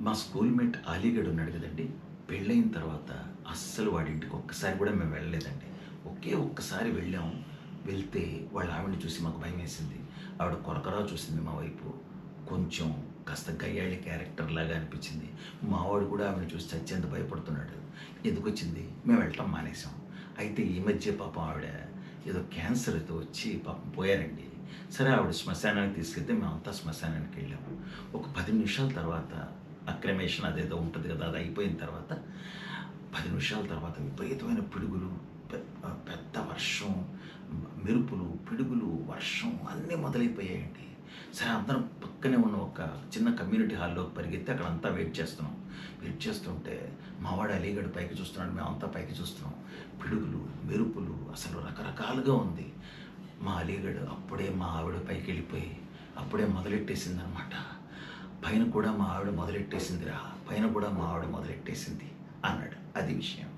మా స్కూల్‌మేట్ అలీగఢ్ ఉన్నాడు గదండీ! పెళ్ళైన తర్వాత అస్సలు వాడింటికి ఒక్కసారి కూడా మేము వెళ్ళలేదండి. ఒకే ఒక్కసారి వెళ్ళాం. వెళ్తే వాళ్ళ ఆవిడని చూసి మాకు భయమేసింది. ఆవిడ కొరకొరా చూసింది మా వైపు. కొంచెం కాస్త గయ్యాళి క్యారెక్టర్‌లాగా అనిపించింది. మావాడు కూడా ఆవిడని చూసి చచ్చేంత భయపడుతున్నాడు. ఎందుకొచ్చింది? మేము వెళ్ళటం మానేసాం. అయితే ఈ మధ్య పాపం ఆవిడ ఏదో క్యాన్సర్ ఏదో వచ్చి పాపం పోయారండి. సరే ఆవిడ శ్మశానానికి తీసుకెళ్తే మేమంతా శ్మశానానికెళ్ళాము. ఒక 10 నిమిషాల తర్వాత క్రెమేషన్ అదేదో ఉంటది కదా! అది అయిపోయిన తర్వాత 10 నిమిషాల తర్వాత విపరీతమైన పిడుగులు, పెద్ద వర్షం, మెరుపులు, పిడుగులు, వర్షం అన్నీ మొదలైపోయాయండి. సరే అందరం పక్కనే ఉన్న ఒక చిన్న కమ్యూనిటీ హాల్‌లోకి పరిగెత్తి అక్కడంతా వెయిట్ చేస్తున్నాం. వెయిట్ చేస్తుంటే మావాడు అలీగఢ్ పైకి చూస్తున్నాడు. మేమంతా పైకి చూస్తున్నాం. పిడుగులు, మెరుపులు అసలు రకరకాలుగా ఉంది. మా అలీగఢ్ అప్పుడే మా ఆవిడ పైకెళ్ళిపోయి అప్పుడే మొదలెట్టేసిందనమాట. పైన కూడా మా ఆవిడ మొదలెట్టేసిందిరా, పైన కూడా మా ఆవిడ మొదలెట్టేసింది అన్నాడు. అది విషయం.